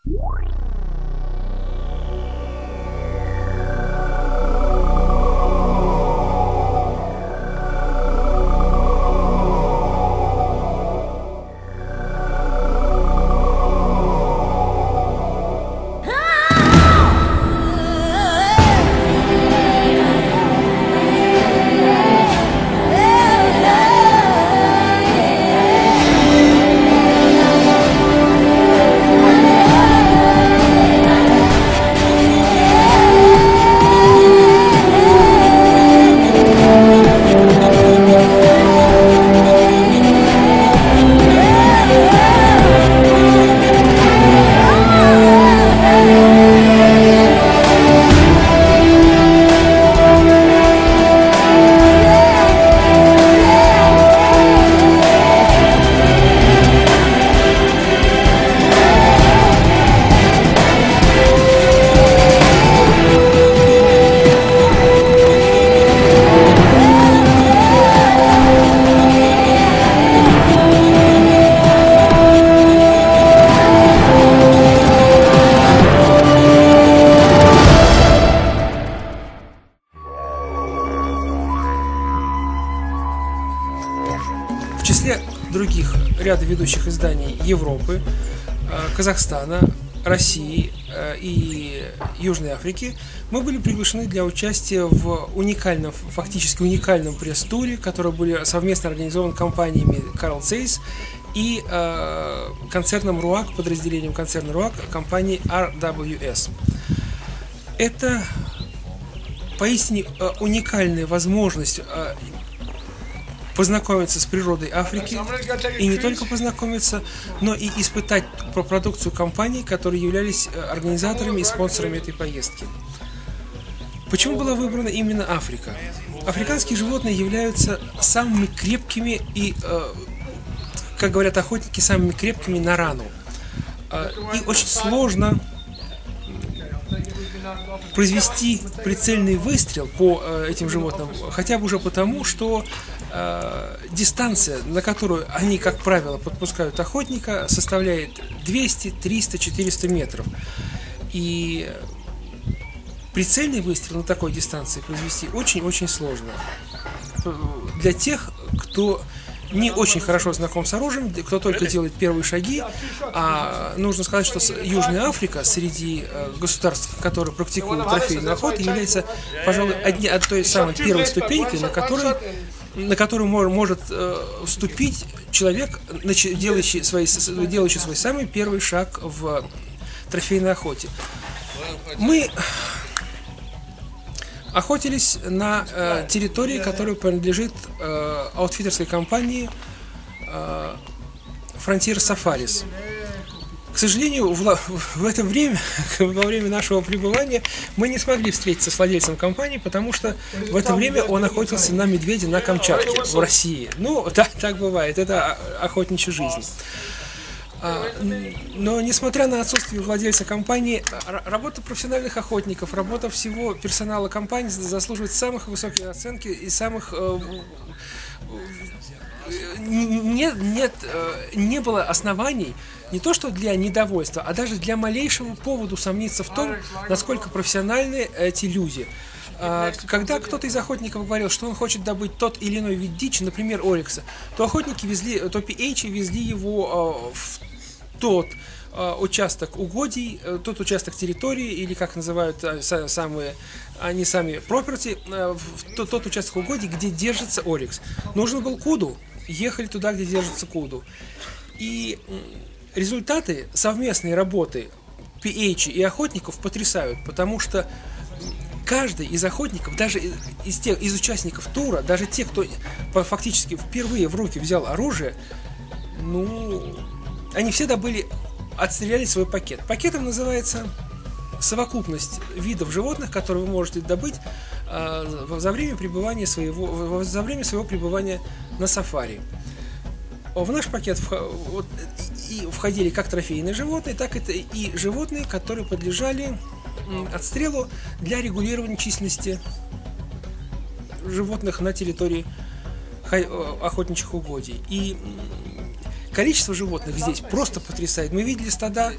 В числе других ряда ведущих изданий Европы, Казахстана, России и Южной Африки мы были приглашены для участия в уникальном, фактически уникальном пресс-туре, который был совместно организован компаниями Zeiss и концерном РУАК, подразделением концерна РУАК компании RWS. Это поистине уникальная возможность познакомиться с природой Африки, и не только познакомиться, но и испытать продукцию компаний, которые являлись организаторами и спонсорами этой поездки. Почему была выбрана именно Африка? Африканские животные являются самыми крепкими и, как говорят охотники, самыми крепкими на рану. И очень сложно произвести прицельный выстрел по этим животным, хотя бы уже потому, что дистанция, на которую они, как правило, подпускают охотника, составляет 200, 300, 400 метров. И прицельный выстрел на такой дистанции произвести очень-очень сложно. Для тех, кто не очень хорошо знаком с оружием, кто только делает первые шаги, а нужно сказать, что Южная Африка среди государств, которые практикуют трофейную охоту, является, пожалуй, той самой первой ступенькой, на которую может вступить человек, делающий свой самый первый шаг в трофейной охоте. Мы охотились на территории, которая принадлежит аутфиттерской компании Frontier Safaris. К сожалению, в это время, во время нашего пребывания, мы не смогли встретиться с владельцем компании, потому что в это время он охотился на медведя на Камчатке, в России. Ну, так бывает, это охотничья жизнь. Но, несмотря на отсутствие владельца компании, работа профессиональных охотников, работа всего персонала компании заслуживает самых высоких оценок и самых... Не было оснований не то что для недовольства, а даже для малейшего повода сомниться в том, насколько профессиональны эти люди. Когда кто-то из охотников говорил, что он хочет добыть тот или иной вид дичи, например, орикса, то охотники то PH везли его в тот участок угодий, тот участок территории, или как называют они сами property, тот участок угодий, где держится орикс. Нужен был куду, ехали туда, где держится куду. И результаты совместной работы PH и охотников потрясают, потому что каждый из охотников, даже из участников тура, даже те, кто фактически впервые в руки взял оружие, они все отстреляли свой пакет. Пакетом называется совокупность видов животных, которые вы можете добыть за время своего пребывания на сафари. В наш пакет входили как трофейные животные, так и животные, которые подлежали отстрелу для регулирования численности животных на территории охотничьих угодий. И количество животных здесь просто потрясает. Мы видели стада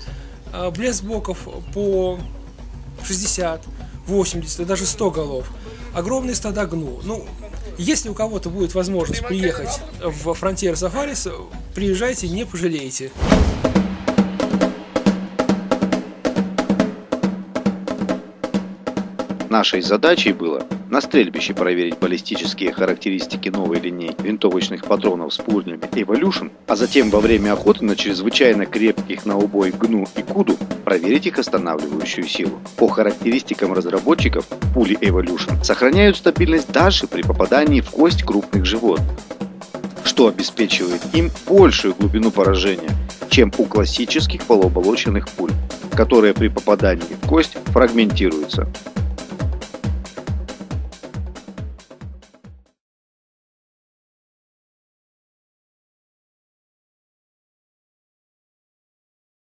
блеск блоков по 60, 80 и даже 100 голов. Огромные стада гну. Ну, если у кого-то будет возможность приехать в Frontier Safaris, приезжайте, не пожалеете. Нашей задачей было на стрельбище проверить баллистические характеристики новой линейки винтовочных патронов с пулями Evolution, а затем во время охоты на чрезвычайно крепких на убой гну и куду проверить их останавливающую силу. По характеристикам разработчиков, пули Evolution сохраняют стабильность даже при попадании в кость крупных животных, что обеспечивает им большую глубину поражения, чем у классических полуоболоченных пуль, которые при попадании в кость фрагментируются.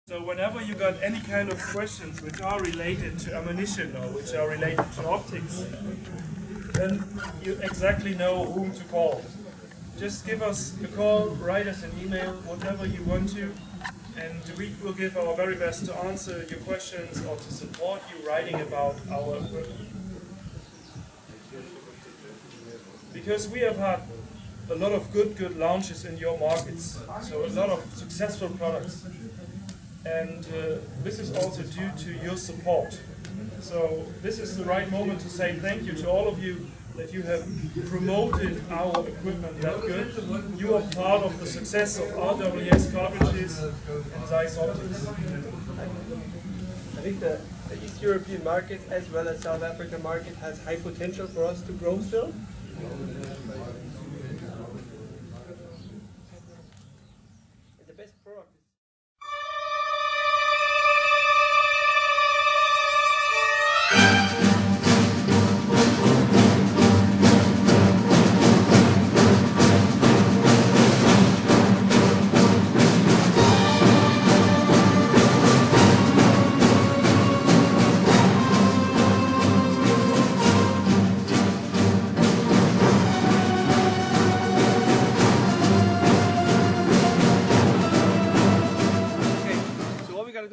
So whenever you got any kind of questions which are related to ammunition or which are related to optics, then you exactly know whom to call. Just give us a call, write us an email, whatever you want to, and we will give our very best to answer your questions or to support you writing about our equipment. Because we have had a lot of good launches in your markets, so a lot of successful products. And this is also due to your support. So this is the right moment to say thank you to all of you that you have promoted our equipment that good. You are part of the success of RWS cartridges and Zeiss optics. I think the East European market as well as South African market has high potential for us to grow still. The best product.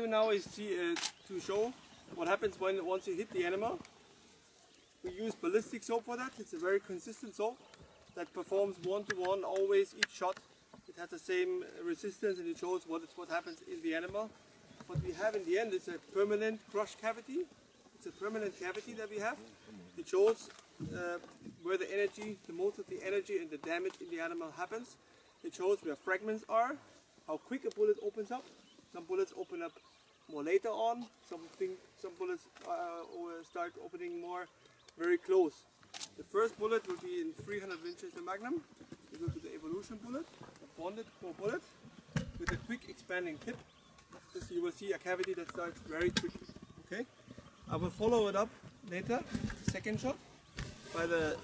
Now is to show what happens once you hit the animal. We use ballistic soap for that. It's a very consistent soap that performs one-to-one always each shot. It has the same resistance and it shows what happens in the animal. What we have in the end is a permanent crush cavity. It's a permanent cavity that we have. It shows where the energy, the most of the energy and the damage in the animal happens. It shows where fragments are, how quick a bullet opens up. Some bullets open up more later on, some bullets start opening more very close. The first bullet will be in 300 Winchester Magnum. It will be the Evolution bullet, a bonded core bullet with a quick expanding tip. So you will see a cavity that starts very quickly. Okay, I will follow it up later, second shot, by the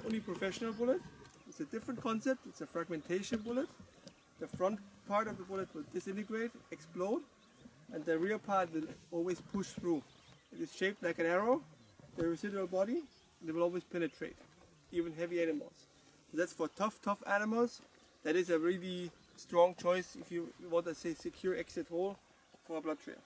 only professional bullet. It's a different concept. It's a fragmentation bullet. The front part of the bullet will disintegrate, explode, and the rear part will always push through. It is shaped like an arrow, the residual body, and it will always penetrate, even heavy animals. So that's for tough animals. That is a really strong choice if you want to say secure exit hole for a blood trail.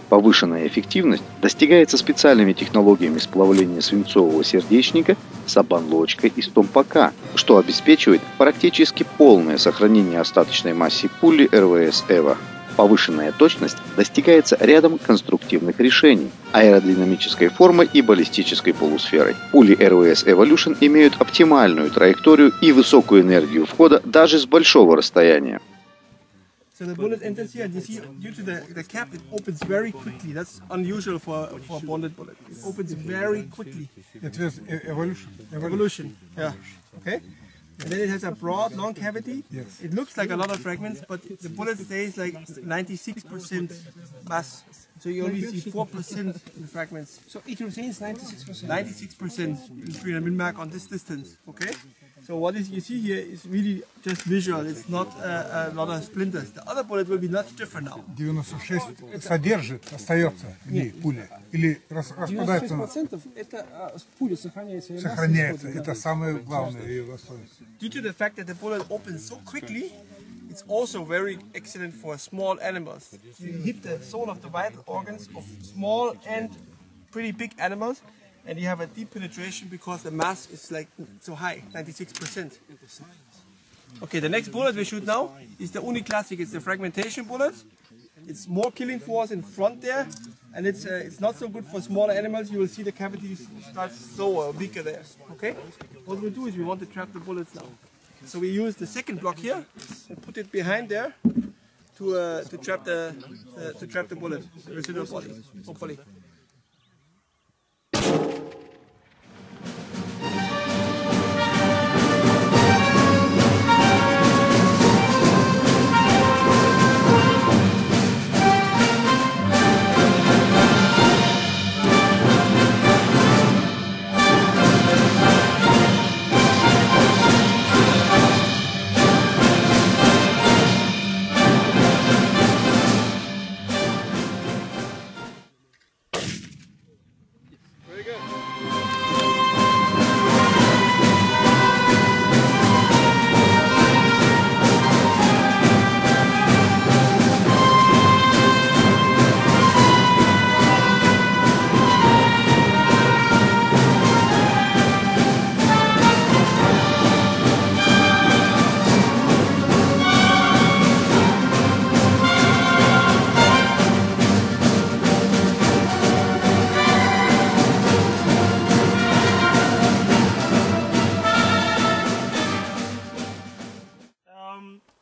Повышенная эффективность достигается специальными технологиями сплавления свинцового сердечника с оболочкой из томпака, что обеспечивает практически полное сохранение остаточной массы пули RWS EVA. Повышенная точность достигается рядом конструктивных решений, аэродинамической формы и баллистической полусферой. Пули RWS Evolution имеют оптимальную траекторию и высокую энергию входа даже с большого расстояния. So the bullet enters here, and you see, due to the cap, it opens very quickly. That's unusual for a bonded bullet. It opens very quickly. It was evolution. Evolution, yeah. Okay? And then it has a broad, long cavity. Yes. It looks like a lot of fragments, but the bullet stays like 96% mass. So you only see 4% in the fragments. So it retains 96%. 96% between a min-mark on this distance. Okay? So what you see here is really just visual. It's not a lot of splinters. The other bullet will be much different now. 96 содержит, остается в ней пуля? Или распадается? 96% это пуля сохраняется. Сохраняется. Это самое главное ее достоинство. Due to the fact that the bullet opens so quickly, it's also very excellent for small animals. You hit the soul of the vital organs of small and pretty big animals, and you have a deep penetration because the mass is like so high, 96%. Okay, the next bullet we shoot now is the Uni Classic. It's the fragmentation bullet. It's more killing force in front there, and it's not so good for smaller animals. You will see the cavities start slower, weaker there. Okay, what we do is we want to trap the bullets now. So we use the second block here and put it behind there to trap the bullet, the residual body, hopefully.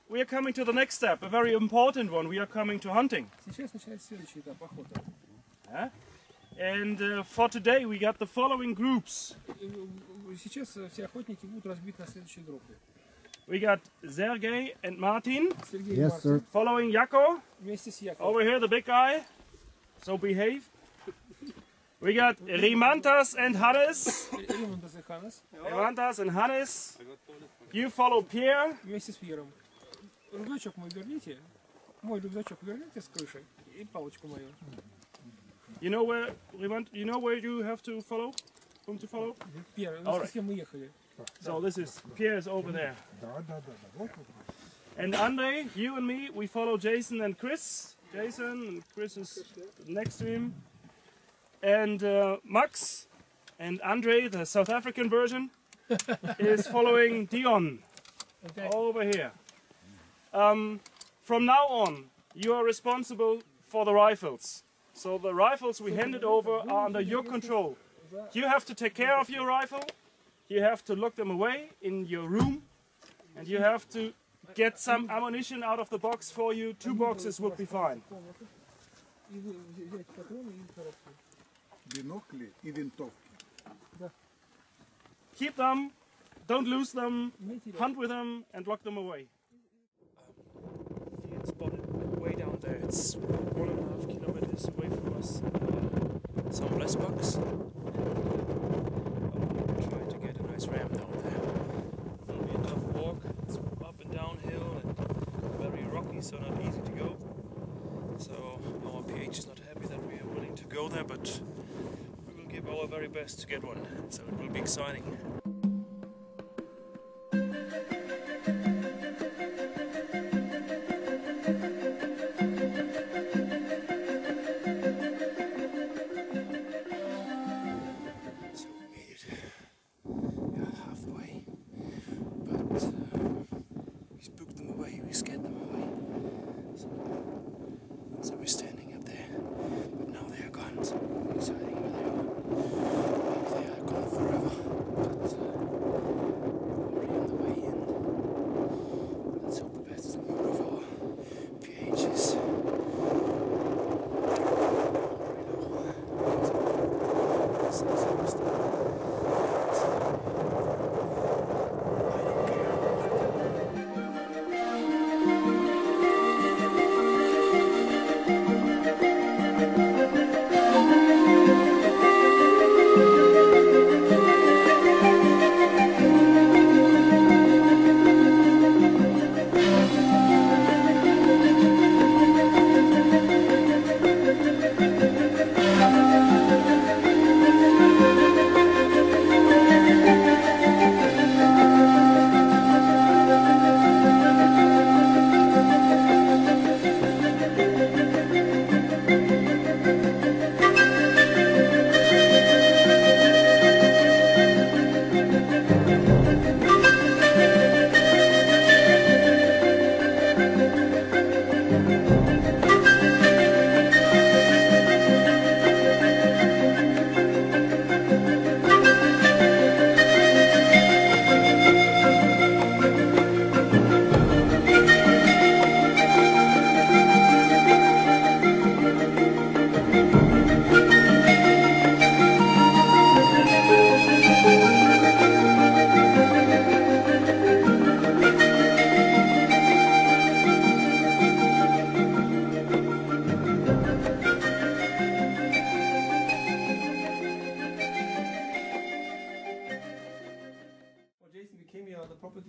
We are coming to the next step, a very important one. We are coming to hunting. Сейчас начинается следующий этап охота. And for today we got the following groups. Сейчас все охотники будут разбиты на следующие группы. We got Sergey and Martin. Сергей и Мартин. Following Jaco. Вместе с Яковом. Over here the big guy. So behave. We got Rimantas and Hannes. Римонтас и Ханнес. Rimantas and Hannes. You follow Pierre. Вместе с Пьером. Рюкзачок мой верните. Мой рюкзачок верните с крышей. И палочку мою. You know where you have to follow? Whom to follow? Пьер, с кем мы ехали? So this is Pierre is over there. Да. Вот. And Andre, you and me, we follow Jason and Chris. Jason and Chris is next to him. And Max and Andre, the South African version, is following Dion over here. From now on, you are responsible for the rifles. So the rifles we handed over are under your control. You have to take care of your rifle, you have to lock them away in your room, and you have to get some ammunition out of the box for you. 2 boxes would be fine. Бинокли и винтовки. Keep them, don't lose them, hunt with them and lock them away. Yeah, spotted way down there. It's 1.5 kilometers away from us. Some bless bucks. I'll try to get a nice ram down there. It'll be a tough walk. It's up and downhill and very rocky, so not easy to go. So our PH is not happy that we are willing to go there, but we will give our very best to get one. So it will be exciting.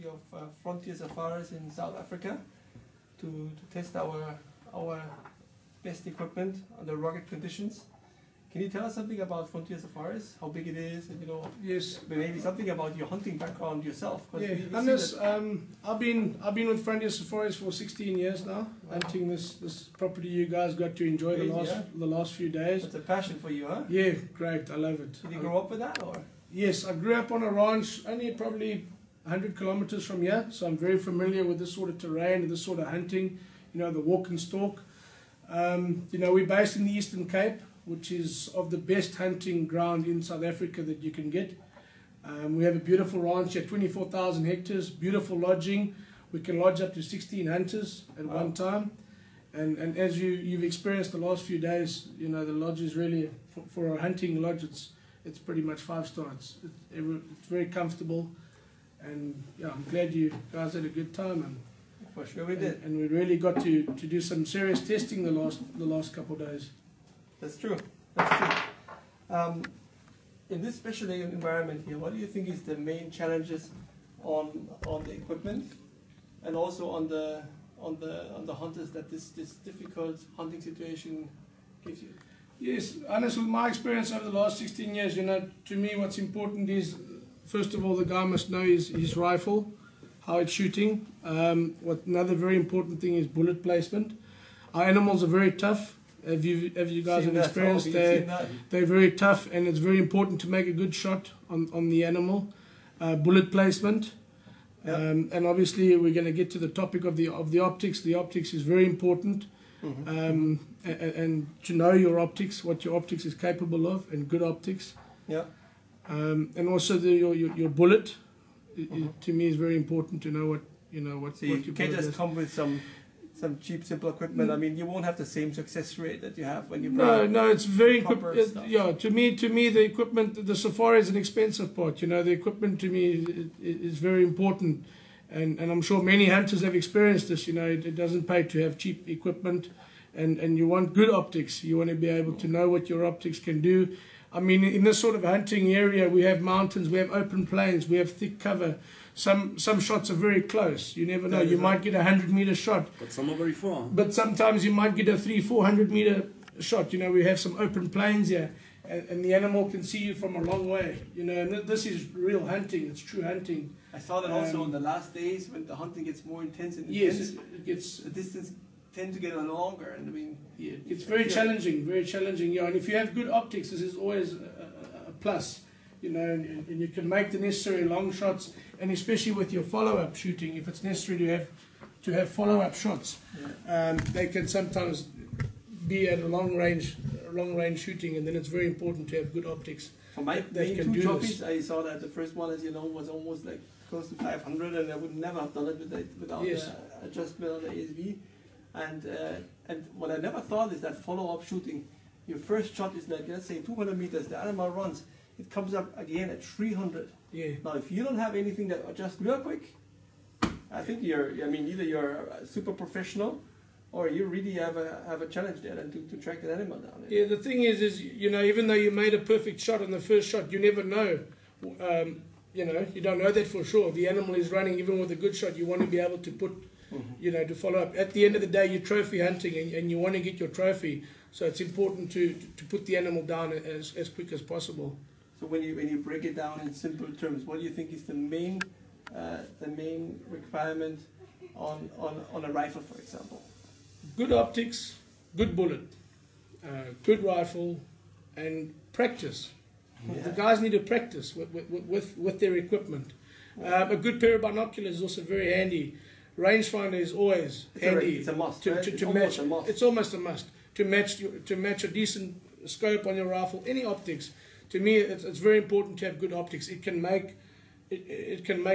of Frontier Safaris in South Africa to test our best equipment under rugged conditions. Can you tell us something about Frontier Safaris? How big it is, and Yes. maybe something about your hunting background yourself? Yeah, Hannes, I've been with Frontier Safaris for 16 years now, hunting this property you guys got to enjoy the last few days. It's a passion for you, huh? Yeah, great, I love it. Did you grow up with that, or? Yes, I grew up on a ranch only probably 100 kilometers from here, so I'm very familiar with this sort of terrain and this sort of hunting, the walk and stalk. We're based in the Eastern Cape, which is of the best hunting ground in South Africa that you can get. We have a beautiful ranch here, 24,000 hectares, beautiful lodging. We can lodge up to 16 hunters at one time. And as you've experienced the last few days, the lodge is really, for a hunting lodge, it's pretty much 5 stars. It's very comfortable. And yeah, I'm glad you guys had a good time. And for sure we did. And we really got to do some serious testing the last couple of days. That's true. That's true. In this special environment here, what do you think is the main challenges on the equipment, and also on the hunters that this difficult hunting situation gives you? Yes, honestly, with my experience over the last 16 years, to me what's important is, first of all, the guy must know his rifle, how it's shooting. Another very important thing is bullet placement. Our animals are very tough. Have you guys have experienced, they're very tough, and it's very important to make a good shot on the animal. Bullet placement. Yep. And obviously we're going to get to the topic of the optics. The optics is very important. Mm-hmm. And to know your optics, what your optics is capable of, and good optics. Yeah. And also your bullet, to me, is very important to know what. So you can't just come with some cheap, simple equipment. I mean, you won't have the same success rate that you have when you bring no, it's very yeah. To me, the equipment, the Safari is an expensive part. The equipment to me is very important, and I'm sure many hunters have experienced this. It doesn't pay to have cheap equipment, and you want good optics. You want to be able to know what your optics can do. I mean, in this sort of hunting area, we have mountains, we have open plains, we have thick cover. Some shots are very close. You never know. You might get a 100-meter shot. But some are very far. But sometimes you might get a 300-400-meter shot. We have some open plains here, and the animal can see you from a long way. And this is real hunting. It's true hunting. I saw that also on the last days when the hunting gets more intense and yes, it gets the distance tend to get longer. And I mean, yeah, it's very challenging. Very challenging. Yeah, and if you have good optics, this is always a plus. And you can make the necessary long shots, and especially with your follow-up shooting, if it's necessary to have follow-up shots, they can sometimes be at a long range shooting, and then it's very important to have good optics. For my main 2 trophies, I saw that the first one, as you know, was almost like close to 500, and I would never have done it without the adjustment on the ASV. And what I never thought is that follow-up shooting, your first shot is like, let's say 200 meters, the animal runs. It comes up again at 300. Yeah. Now, if you don't have anything that adjusts real quick, I think either you're a super professional, or you really have a challenge there and to track that animal down. Yeah, the thing is even though you made a perfect shot on the first shot, you never know. You don't know that for sure. The animal is running, even with a good shot. You want to be able to put, to follow up. At the end of the day, you're trophy hunting, and you want to get your trophy. So it's important to put the animal down as quick as possible. So when you break it down in simple terms, what do you think is the main requirement on a rifle, for example? Good optics, good bullet, good rifle, and practice. Yeah. The guys need to practice with their equipment. A good pair of binoculars is also very handy. Rangefinder is always handy. It's a must. It's almost a must to match a decent scope on your rifle. Any optics. To me, it's very important to have good optics. It can make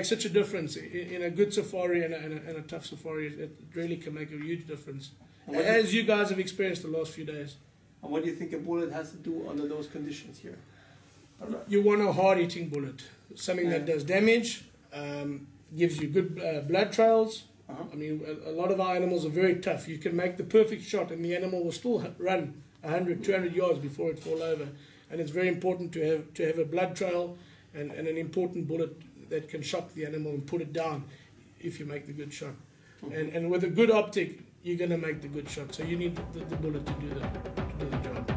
such a difference in a good safari and a tough safari. It really can make a huge difference, as you guys have experienced the last few days. And what do you think a bullet has to do under those conditions here? You want a hard-hitting bullet, something that does damage, gives you good blood trails. I mean, a lot of our animals are very tough. You can make the perfect shot, and the animal will still run 100, 200 yards before it falls over. And it's very important to have a blood trail and an important bullet that can shock the animal and put it down. if you make the good shot. And with a good optic, you're going to make the good shot. So you need the bullet to do the job.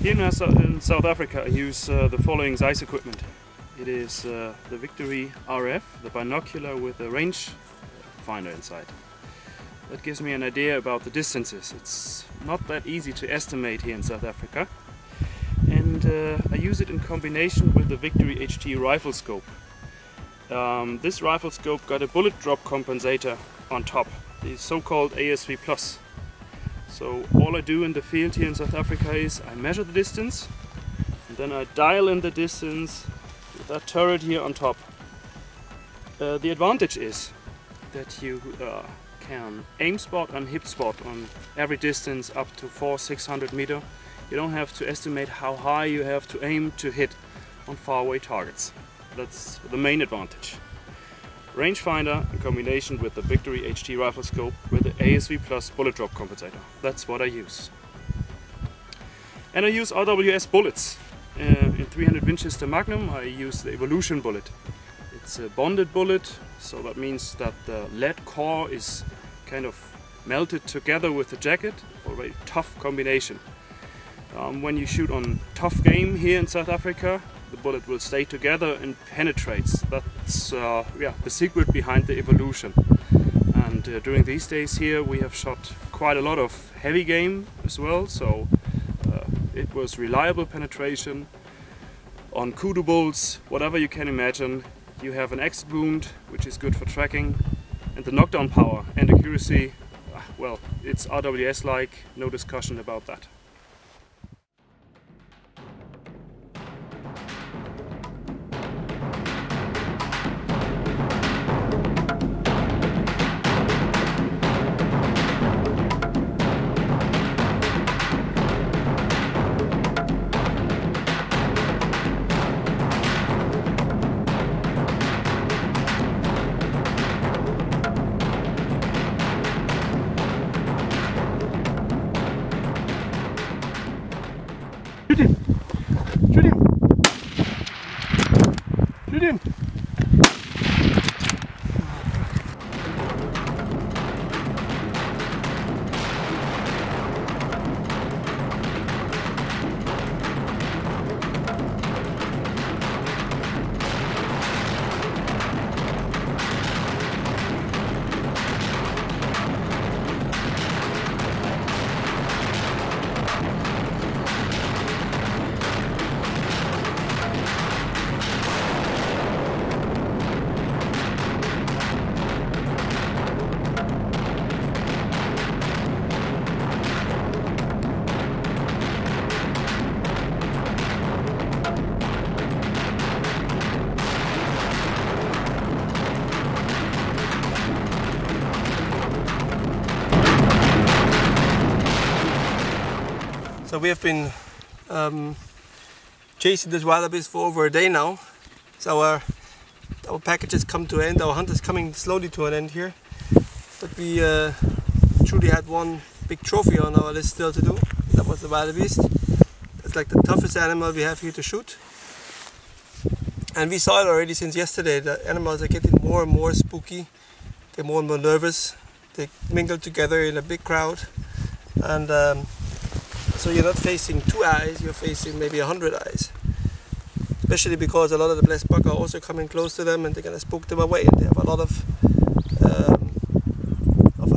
Here in South Africa I use the following Zeiss equipment. It is the Victory RF, the binocular with a range finder inside. That gives me an idea about the distances. It's not that easy to estimate here in South Africa. And I use it in combination with the Victory HT rifle scope. This rifle scope got a bullet drop compensator on top, the so-called ASV+. So all I do in the field here in South Africa is I measure the distance and then I dial in the distance with that turret here on top. The advantage is that you can aim spot and hip spot on every distance up to 400-600 meters. You don't have to estimate how high you have to aim to hit on faraway targets. That's the main advantage. Rangefinder in combination with the Victory HT rifle scope with the ASV+ bullet drop compensator. That's what I use. And I use RWS bullets. In 300 Winchester Magnum I use the Evolution bullet. It's a bonded bullet, so that means that the lead core is kind of melted together with the jacket. A very tough combination. When you shoot on tough game here in South Africa, the bullet will stay together and penetrates. That's the secret behind the Evolution. And during these days here we have shot quite a lot of heavy game as well, so it was reliable penetration on kudu bolts, whatever you can imagine. You have an exit wound, which is good for tracking, and the knockdown power and accuracy, well, it's RWS-like, no discussion about that. Shoot him! Shoot him! Shoot him! So we have been chasing this wildebeest for over a day now. So our package has come to an end. Our hunt is coming slowly to an end here. But we truly had one big trophy on our list still to do. That was the wildebeest. It's like the toughest animal we have here to shoot. And we saw it already since yesterday. The animals are getting more and more spooky. They're more and more nervous. They mingle together in a big crowd. And so you're not facing 2 eyes, you're facing maybe 100 eyes. Especially because a lot of the blessed buck are also coming close to them and they're going to spook them away. And they have a lot of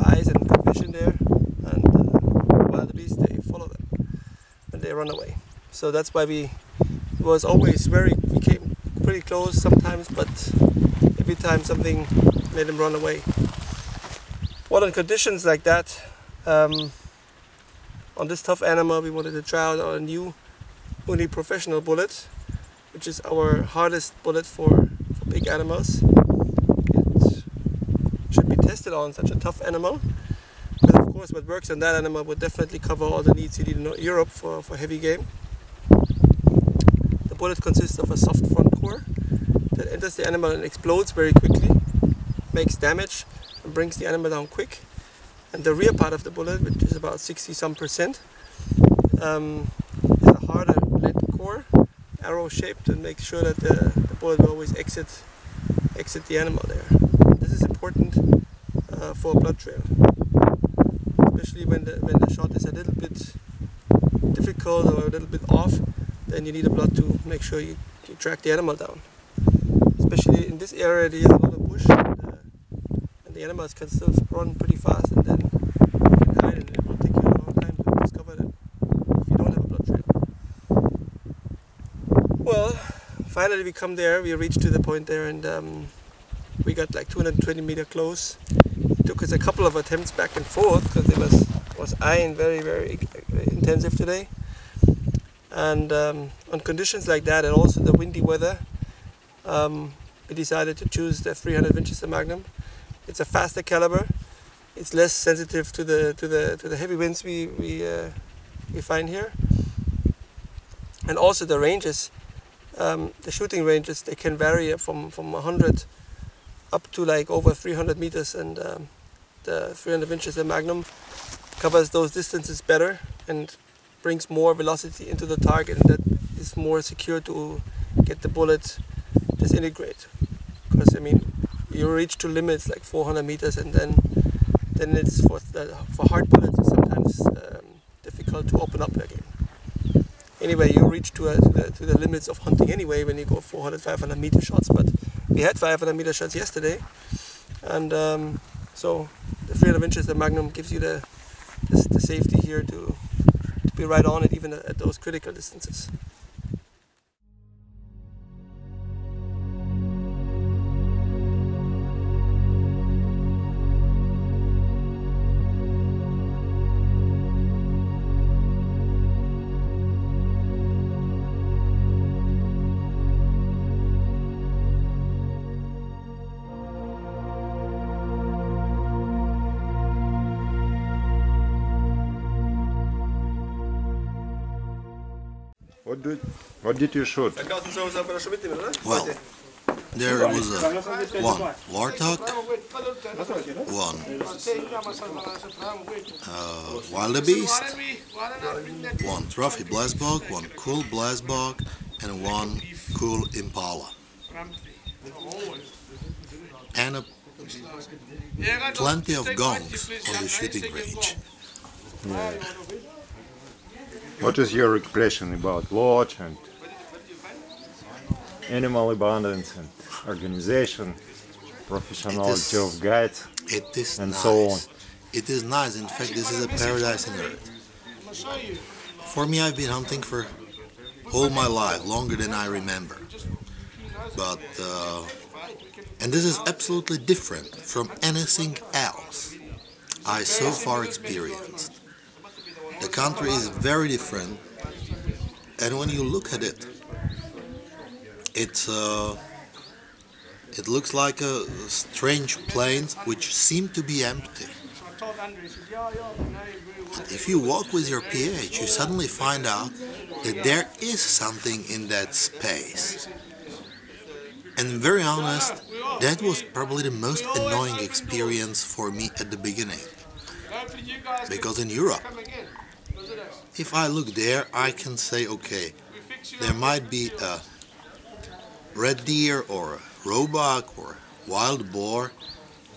eyes and good vision there. And wildebeest, they follow them and they run away. So that's why we came pretty close sometimes, but every time something made them run away. What in conditions like that, on this tough animal, we wanted to try out our new uni professional bullet, which is our hardest bullet for big animals. It should be tested on such a tough animal. But of course what works on that animal would definitely cover all the needs you need in Europe for heavy game. The bullet consists of a soft front core that enters the animal and explodes very quickly, makes damage and brings the animal down quick. And the rear part of the bullet, which is about 60% is a harder lead core, arrow shaped, and makes sure that the bullet will always exit the animal there. This is important for a blood trail, especially when the shot is a little bit difficult or a little bit off. Then you need a blood to make sure you track the animal down. Especially in this area, there's a lot of bush, and the animals can still run pretty fast, and then you can hide, and it will take you a long time to discover them if you don't have a blood trail. Well, finally we come there. We reached to the point there, and we got like 220 meter close. It took us a couple of attempts back and forth because it was iron very intensive today. And on conditions like that, and also the windy weather, we decided to choose the 300 Winchester Magnum. It's a faster caliber. It's less sensitive to the heavy winds we find here. And also the ranges, the shooting ranges, they can vary from 100 up to like over 300 meters, and the 300 Winchester Magnum covers those distances better and brings more velocity into the target, and that is more secure to get the bullet disintegrate. Because I mean, you reach to limits like 400 meters, and then it's for hard bullets it's sometimes difficult to open up again. Anyway, you reach to the limits of hunting anyway when you go 400-500 meter shots. But we had 500 meter shots yesterday, and so the 300 Winchester Magnum gives you the safety here to be right on it, even at those critical distances. What did you shoot? Well, there was one warthog, one wildebeest, one trophy blazbog, one cool blazbog, and one cool impala. And plenty of gongs on the shooting range. Yeah. What is your impression about lodge and animal abundance and organization, professionality of guides, and nice. so on? It is nice. In fact, this is a paradise on earth. For me, I've been hunting for all my life, longer than I remember. But and this is absolutely different from anything else I so far experienced. The country is very different, and when you look at it, it looks like a strange plains which seem to be empty. But if you walk with your PH, you suddenly find out that there is something in that space. And very honest, that was probably the most annoying experience for me at the beginning. Because in Europe, if I look there, I can say, okay, there might be a red deer or a roebuck or wild boar,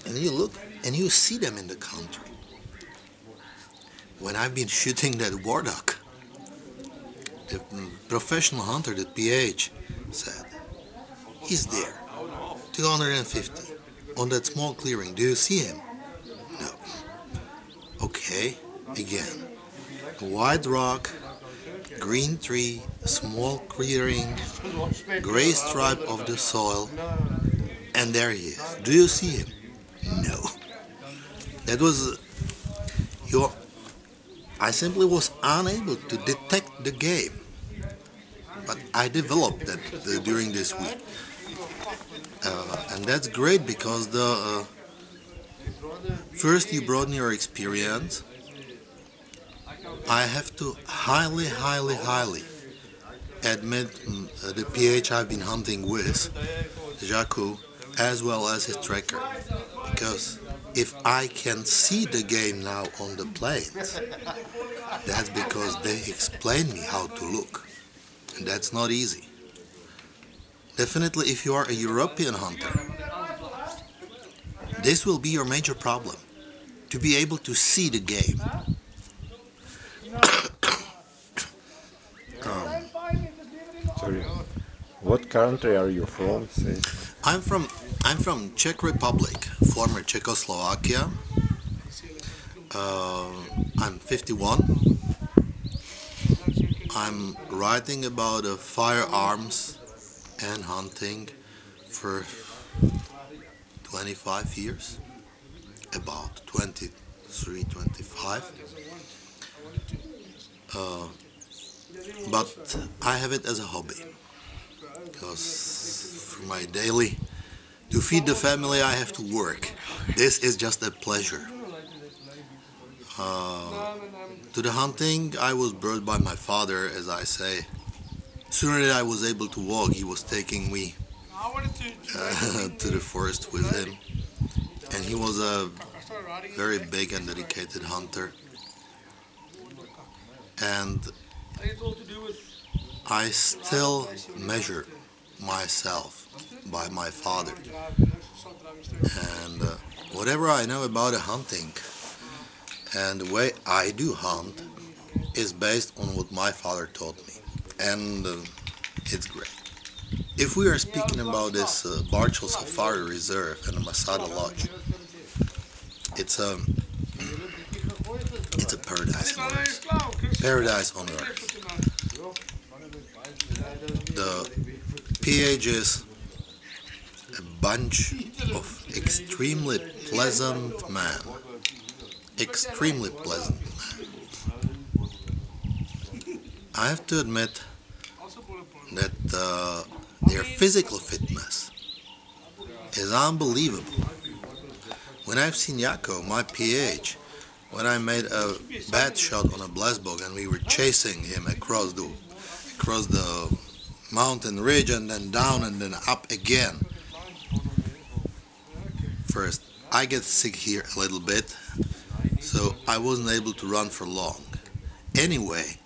and you look and you see them in the country. When I've been shooting that warthog, the professional hunter, the PH, said, he's there, 250, on that small clearing. Do you see him? No. Okay, again. A wide rock, green tree, small clearing, gray stripe of the soil, and there he is. Do you see him? No. That was I simply was unable to detect the game. but I developed that during this week. And that's great because first you broaden your experience. I have to highly admit the PH I've been hunting with, Jaco, as well as his tracker. Because if I can see the game now on the planes, that's because they explain me how to look. And that's not easy. Definitely if you are a European hunter, this will be your major problem, to be able to see the game. Sorry. What country are you from? Say? I'm from Czech Republic, former Czechoslovakia. I'm 51. I'm writing about firearms and hunting for 25 years, about 23, 25. But I have it as a hobby, because for my daily, to feed the family I have to work. This is just a pleasure. To the hunting, I was brought by my father, as I say. Sooner than I was able to walk, he was taking me to the forest with him. And he was a very big and dedicated hunter. And I still measure myself by my father. And whatever I know about hunting and the way I do hunt is based on what my father taught me. And it's great. If we are speaking about this Barchel Safari Reserve and the Masada Lodge, it's a paradise on earth. Paradise on earth. The PH is a bunch of extremely pleasant men. Extremely pleasant men. I have to admit that their physical fitness is unbelievable. When I've seen Jaco, my PH, when I made a bad shot on a blessbog and we were chasing him across the mountain ridge and then down and then up again. First, I get sick here a little bit, so I wasn't able to run for long. Anyway,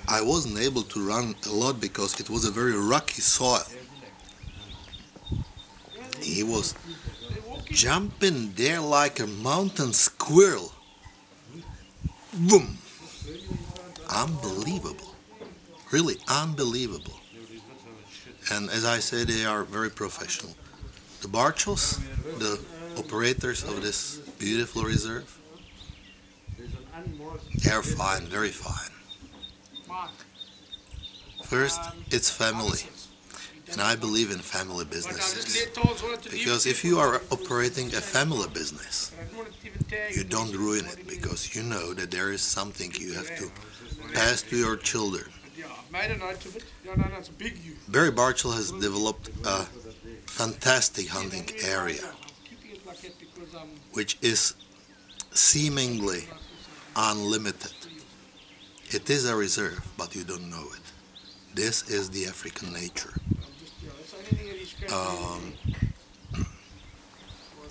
I wasn't able to run a lot because it was a very rocky soil. He was jumping there like a mountain squirrel. Boom! Unbelievable. Really unbelievable. And as I say, they are very professional. The Barchels, the operators of this beautiful reserve, they are fine, very fine. First, it's family. And I believe in family businesses. Because if you are operating a family business, you don't ruin it, because you know that there is something you have to pass to your children. Barry Barchel has developed a fantastic hunting area, which is seemingly unlimited. It is a reserve, but you don't know it. This is the African nature.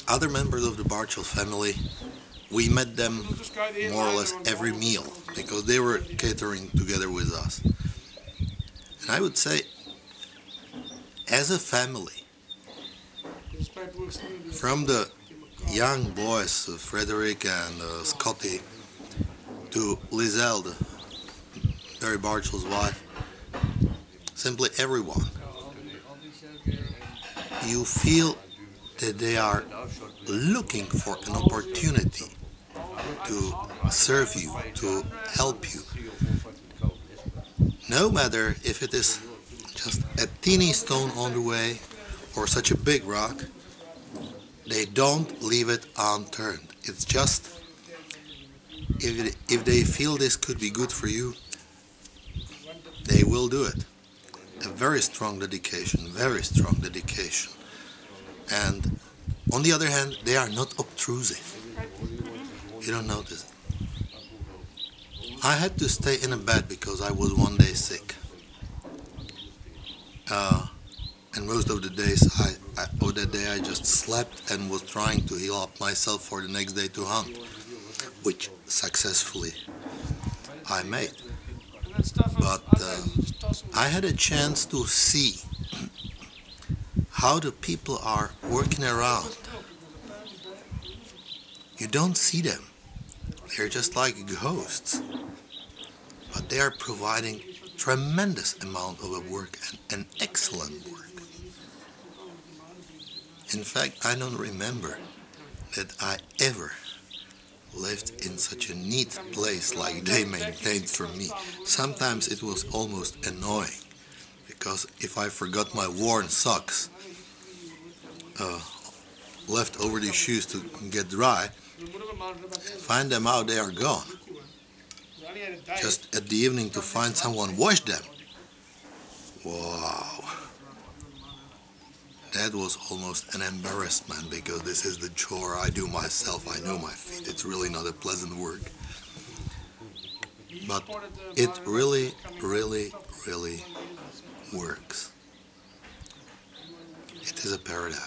Other members of the Barchel family, we met them more or less every meal because they were catering together with us. And I would say, as a family, from the young boys, Frederick and Scotty, to Lizelle, Barry Barchel's wife, simply everyone, you feel that they are looking for an opportunity to serve you, to help you. No matter if it is just a teeny stone on the way or such a big rock, they don't leave it unturned. It's just, if they feel this could be good for you, they will do it. A very strong dedication, very strong dedication. And on the other hand, they are not obtrusive. You don't notice it. I had to stay in a bed because I was one day sick. And most of the days I just slept and was trying to heal up myself for the next day to hunt, which successfully I made. But I had a chance to see how the people are working around. You don't see them. They're just like ghosts. But they are providing tremendous amount of work and excellent work. In fact, I don't remember that I ever lived in such a neat place like they maintained for me. Sometimes it was almost annoying, because if I forgot my worn socks, left over the shoes to get dry, find them out, they are gone. Just at the evening to find someone wash them. Wow. That was almost an embarrassment, because this is the chore I do myself. I know my feet. It's really not a pleasant work. But it really, really, really works. It is a paradise.